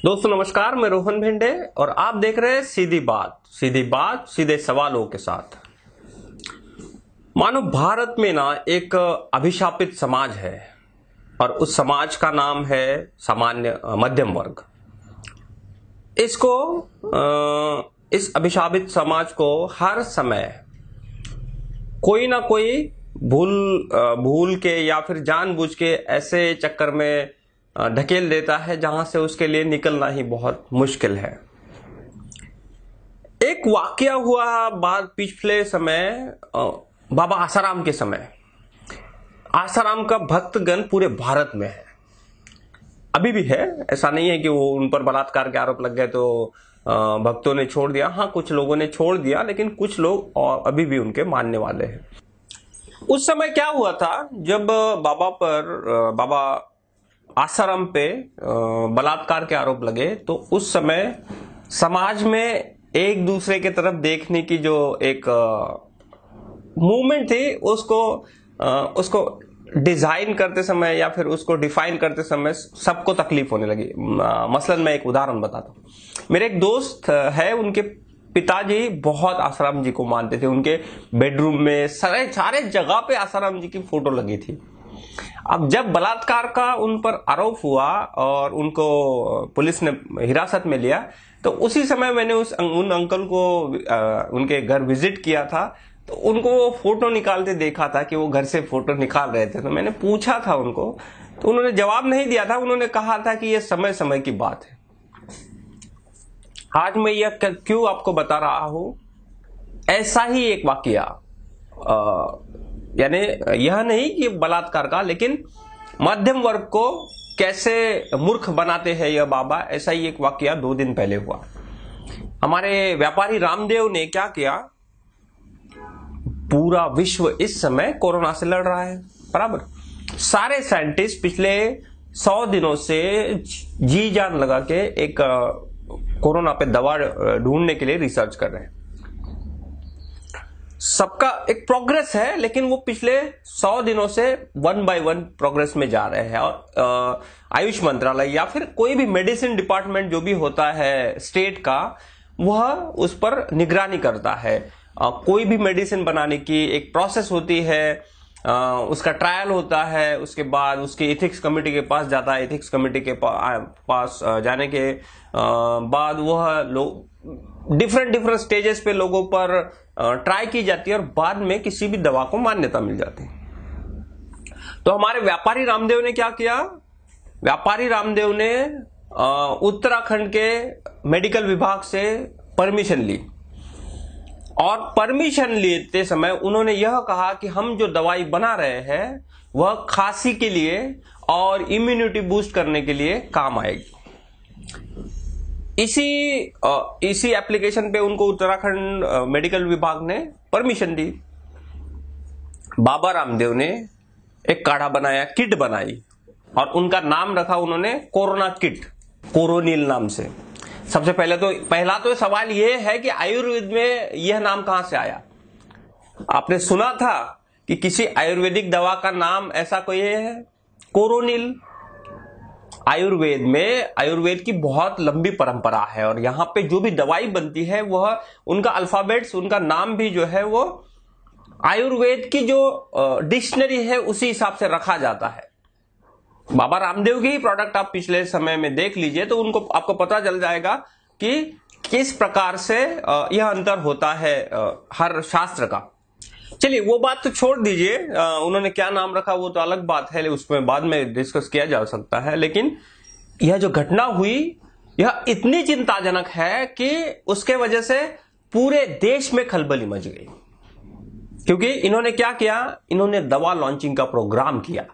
दोस्तों नमस्कार, मैं रोहन भिंडे और आप देख रहे हैं सीधी बात सीधे सवालों के साथ। मानो भारत में ना एक अभिशापित समाज है और उस समाज का नाम है सामान्य मध्यम वर्ग। इस अभिशापित समाज को हर समय कोई ना कोई भूल के या फिर जानबूझ के ऐसे चक्कर में ढकेल देता है जहां से उसके लिए निकलना ही बहुत मुश्किल है। एक वाकया हुआ बाद पिछले समय, बाबा आसाराम के समय। आसाराम का भक्तगण पूरे भारत में है, अभी भी है। ऐसा नहीं है कि वो उन पर बलात्कार के आरोप लग गए तो भक्तों ने छोड़ दिया। हाँ, कुछ लोगों ने छोड़ दिया, लेकिन कुछ लोग और अभी भी उनके मानने वाले हैं। उस समय क्या हुआ था, जब बाबा आसाराम पे बलात्कार के आरोप लगे तो उस समय समाज में एक दूसरे की तरफ देखने की जो एक मूवमेंट थी, उसको डिजाइन करते समय या फिर उसको डिफाइन करते समय सबको तकलीफ होने लगी। मसलन मैं एक उदाहरण बताता हूँ। मेरे एक दोस्त है, उनके पिताजी बहुत आसाराम जी को मानते थे। उनके बेडरूम में सारे जगह पे आसाराम जी की फोटो लगी थी। अब जब बलात्कार का उन पर आरोप हुआ और उनको पुलिस ने हिरासत में लिया, तो उसी समय मैंने उन अंकल को उनके घर विजिट किया था। तो उनको वो फोटो निकालते देखा था कि वो घर से फोटो निकाल रहे थे। तो मैंने पूछा था उनको, तो उन्होंने जवाब नहीं दिया था। उन्होंने कहा था कि ये समय समय की बात है। आज मैं यह क्यों आपको बता रहा हूं, ऐसा ही एक वाकया, यानी यह नहीं कि बलात्कार का, लेकिन मध्यम वर्ग को कैसे मूर्ख बनाते हैं यह बाबा, ऐसा ही एक वाकया 2 दिन पहले हुआ। हमारे व्यापारी रामदेव ने क्या किया, पूरा विश्व इस समय कोरोना से लड़ रहा है, बराबर। सारे साइंटिस्ट पिछले 100 दिनों से जी जान लगा के एक कोरोना पे दवा ढूंढने के लिए रिसर्च कर रहे हैं। सबका एक प्रोग्रेस है, लेकिन वो पिछले 100 दिनों से 1 by 1 प्रोग्रेस में जा रहे हैं। और आयुष मंत्रालय या फिर कोई भी मेडिसिन डिपार्टमेंट जो भी होता है स्टेट का, वह उस पर निगरानी करता है। कोई भी मेडिसिन बनाने की एक प्रोसेस होती है, उसका ट्रायल होता है, उसके बाद उसकी एथिक्स कमेटी के पास जाता है। एथिक्स कमेटी के पास जाने के बाद वह लोग डिफरेंट स्टेजेस पे लोगों पर ट्राई की जाती है और बाद में किसी भी दवा को मान्यता मिल जाती है। तो हमारे व्यापारी रामदेव ने क्या किया, व्यापारी रामदेव ने उत्तराखंड के मेडिकल विभाग से परमिशन ली। और परमिशन लेते समय उन्होंने यह कहा कि हम जो दवाई बना रहे हैं वह खांसी के लिए और इम्यूनिटी बूस्ट करने के लिए काम आएगी। इसी एप्लीकेशन पे उनको उत्तराखंड मेडिकल विभाग ने परमिशन दी। बाबा रामदेव ने एक काढ़ा बनाया, किट बनाई, और उनका नाम रखा उन्होंने कोरोना किट, कोरोनिल नाम से। सबसे पहला तो सवाल यह है कि आयुर्वेद में यह नाम कहां से आया। आपने सुना था कि किसी आयुर्वेदिक दवा का नाम ऐसा कोई है, कोरोनिल? आयुर्वेद की बहुत लंबी परंपरा है और यहां पे जो भी दवाई बनती है वह उनका अल्फाबेट्स, उनका नाम भी जो है वो आयुर्वेद की जो डिक्शनरी है उसी हिसाब से रखा जाता है। बाबा रामदेव की ही प्रोडक्ट आप पिछले समय में देख लीजिए तो आपको पता चल जाएगा कि किस प्रकार से यह अंतर होता है हर शास्त्र का। चलिए वो बात तो छोड़ दीजिए, उन्होंने क्या नाम रखा वो तो अलग बात है, उसमें बाद में डिस्कस किया जा सकता है। लेकिन यह जो घटना हुई यह इतनी चिंताजनक है कि उसके वजह से पूरे देश में खलबली मच गई। क्योंकि इन्होंने क्या किया, इन्होंने दवा लॉन्चिंग का प्रोग्राम किया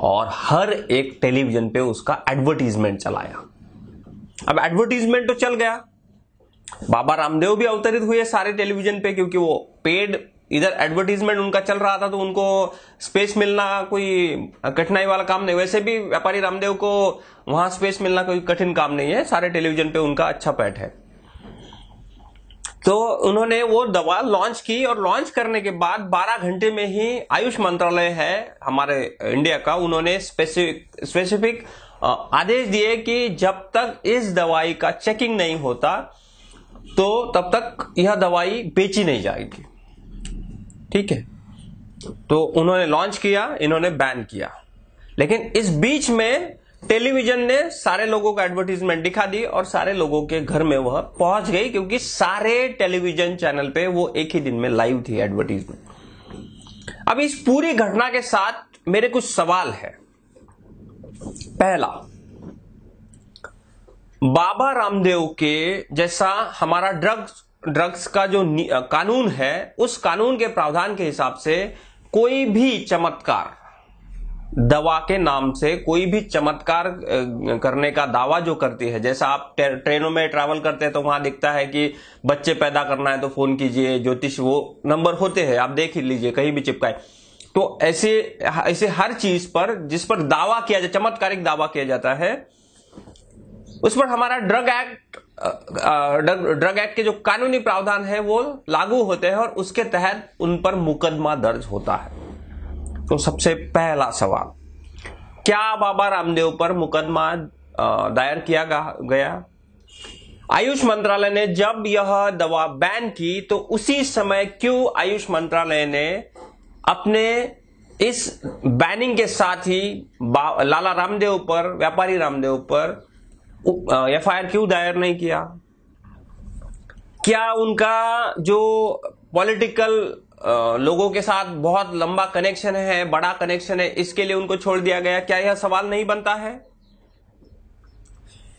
और हर एक टेलीविजन पे उसका एडवर्टीजमेंट चलाया। अब एडवर्टीजमेंट तो चल गया, बाबा रामदेव भी अवतरित हुए सारे टेलीविजन पे, क्योंकि वो पेड इधर एडवर्टीजमेंट उनका चल रहा था तो उनको स्पेस मिलना कोई कठिनाई वाला काम नहीं। वैसे भी व्यापारी रामदेव को वहां स्पेस मिलना कोई कठिन काम नहीं है, सारे टेलीविजन पे उनका अच्छा पैठ है। तो उन्होंने वो दवा लॉन्च की और लॉन्च करने के बाद 12 घंटे में ही आयुष मंत्रालय है हमारे इंडिया का, उन्होंने स्पेसिफिक आदेश दिए कि जब तक इस दवाई का चेकिंग नहीं होता तो तब तक यह दवाई बेची नहीं जाएगी। ठीक है, तो उन्होंने लॉन्च किया, इन्होंने बैन किया। लेकिन इस बीच में टेलीविजन ने सारे लोगों को एडवर्टीजमेंट दिखा दी और सारे लोगों के घर में वह पहुंच गई, क्योंकि सारे टेलीविजन चैनल पे वो एक ही दिन में लाइव थी एडवर्टीजमेंट। अब इस पूरी घटना के साथ मेरे कुछ सवाल है। पहला, बाबा रामदेव के जैसा हमारा ड्रग्स का जो कानून है, उस कानून के प्रावधान के हिसाब से कोई भी चमत्कार, दवा के नाम से कोई भी चमत्कार करने का दावा जो करती है, जैसा आप ट्रेनों में ट्रैवल करते हैं तो वहां दिखता है कि बच्चे पैदा करना है तो फोन कीजिए, ज्योतिष वो नंबर होते हैं, आप देख ही लीजिए, कहीं भी चिपकाए। तो ऐसे हर चीज पर जिस पर दावा किया जाए, चमत्कारिक दावा किया जाता है, उस पर हमारा ड्रग एक्ट के जो कानूनी प्रावधान है वो लागू होते हैं और उसके तहत उन पर मुकदमा दर्ज होता है। तो सबसे पहला सवाल, क्या बाबा रामदेव पर मुकदमा दायर किया गया? आयुष मंत्रालय ने जब यह दवा बैन की तो उसी समय क्यों आयुष मंत्रालय ने अपने इस बैनिंग के साथ ही लाला रामदेव पर, व्यापारी रामदेव पर एफआईआर क्यों दायर नहीं किया? क्या उनका जो पॉलिटिकल लोगों के साथ बहुत लंबा कनेक्शन है, बड़ा कनेक्शन है, इसके लिए उनको छोड़ दिया गया? क्या यह सवाल नहीं बनता है?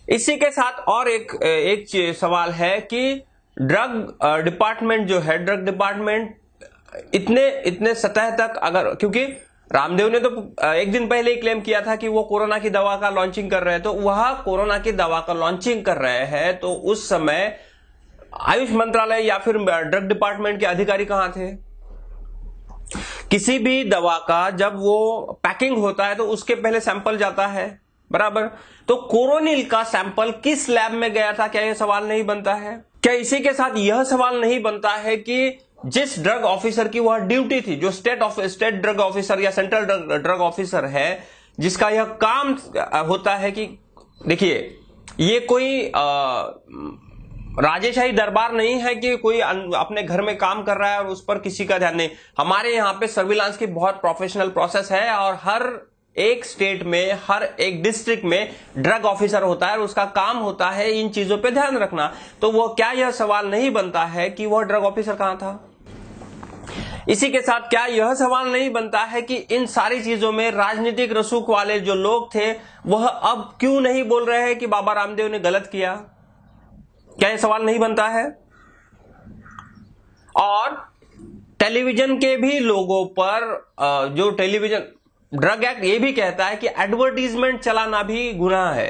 इसी के साथ और एक सवाल है कि ड्रग डिपार्टमेंट जो है, ड्रग डिपार्टमेंट इतने सतह तक, अगर, क्योंकि रामदेव ने तो एक दिन पहले ही क्लेम किया था कि वो कोरोना की दवा का लॉन्चिंग कर रहे हैं, तो वह कोरोना की दवा का लॉन्चिंग कर रहे हैं, तो उस समय आयुष मंत्रालय या फिर ड्रग डिपार्टमेंट के अधिकारी कहां थे? किसी भी दवा का जब वो पैकिंग होता है तो उसके पहले सैंपल जाता है, बराबर? तो कोरोनिल का सैंपल किस लैब में गया था? क्या यह सवाल नहीं बनता है? क्या इसी के साथ यह सवाल नहीं बनता है कि जिस ड्रग ऑफिसर की वह ड्यूटी थी, जो स्टेट ड्रग ऑफिसर या सेंट्रल ड्रग ऑफिसर है, जिसका यह काम होता है कि देखिए, ये कोई राजेशाही दरबार नहीं है कि कोई अपने घर में काम कर रहा है और उस पर किसी का ध्यान नहीं। हमारे यहाँ पे सर्विलांस की बहुत प्रोफेशनल प्रोसेस है और हर एक स्टेट में, हर एक डिस्ट्रिक्ट में ड्रग ऑफिसर होता है और उसका काम होता है इन चीजों पे ध्यान रखना। तो वो क्या यह सवाल नहीं बनता है कि वह ड्रग ऑफिसर कहां था? इसी के साथ क्या यह सवाल नहीं बनता है कि इन सारी चीजों में राजनीतिक रसूख वाले जो लोग थे वह अब क्यों नहीं बोल रहे हैं कि बाबा रामदेव ने गलत किया? क्या यह सवाल नहीं बनता है? और टेलीविजन के भी लोगों पर जो टेलीविजन ड्रग एक्ट ये भी कहता है कि एडवर्टीजमेंट चलाना भी गुनाह है।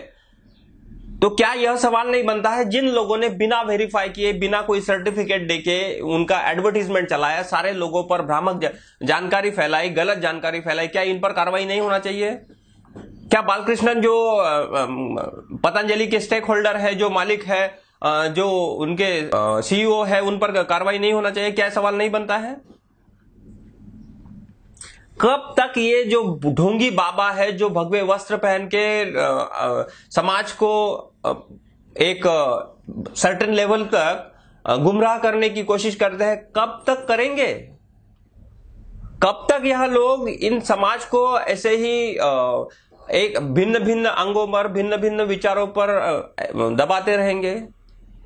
तो क्या यह सवाल नहीं बनता है, जिन लोगों ने बिना वेरीफाई किए, बिना कोई सर्टिफिकेट देके उनका एडवर्टीजमेंट चलाया, सारे लोगों पर भ्रामक जानकारी फैलाई, गलत जानकारी फैलाई, क्या इन पर कार्रवाई नहीं होना चाहिए? क्या बालकृष्णन जो पतंजलि के स्टेक होल्डर है, जो मालिक है, जो उनके सीईओ है, उन पर कार्रवाई नहीं होना चाहिए? क्या सवाल नहीं बनता है? कब तक ये जो ढोंगी बाबा है, जो भगवे वस्त्र पहन के समाज को एक सर्टेन लेवल तक गुमराह करने की कोशिश करते हैं, कब तक करेंगे? कब तक यह लोग इन समाज को ऐसे ही एक भिन्न भिन्न अंगों पर, भिन्न भिन्न विचारों पर दबाते रहेंगे?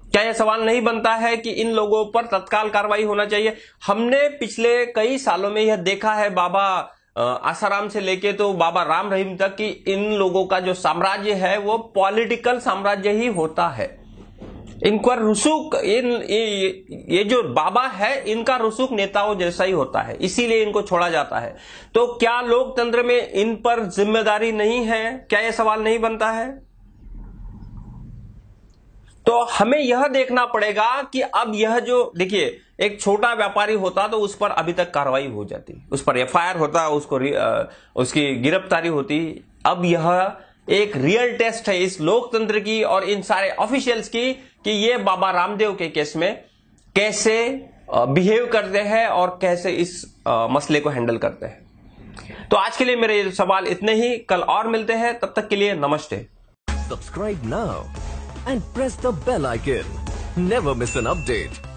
क्या यह सवाल नहीं बनता है कि इन लोगों पर तत्काल कार्रवाई होना चाहिए? हमने पिछले कई सालों में यह देखा है, बाबा आसाराम से लेके तो बाबा राम रहीम तक, कि इन लोगों का जो साम्राज्य है वो पॉलिटिकल साम्राज्य ही होता है। इनका रुसूख, ये जो बाबा है, इनका रुसूख नेताओं जैसा ही होता है, इसीलिए इनको छोड़ा जाता है। तो क्या लोकतंत्र में इन पर जिम्मेदारी नहीं है? क्या यह सवाल नहीं बनता है? तो हमें यह देखना पड़ेगा कि अब यह जो, देखिए, एक छोटा व्यापारी होता तो उस पर अभी तक कार्रवाई हो जाती, उस पर एफआईआर होता, उसकी गिरफ्तारी होती। अब यह एक रियल टेस्ट है इस लोकतंत्र की और इन सारे ऑफिशियल्स की कि ये बाबा रामदेव के केस में कैसे बिहेव करते हैं और कैसे इस मसले को हैंडल करते हैं। तो आज के लिए मेरे ये सवाल इतने ही, कल और मिलते हैं, तब तक के लिए नमस्ते। Subscribe now and press the bell icon. Never miss an update.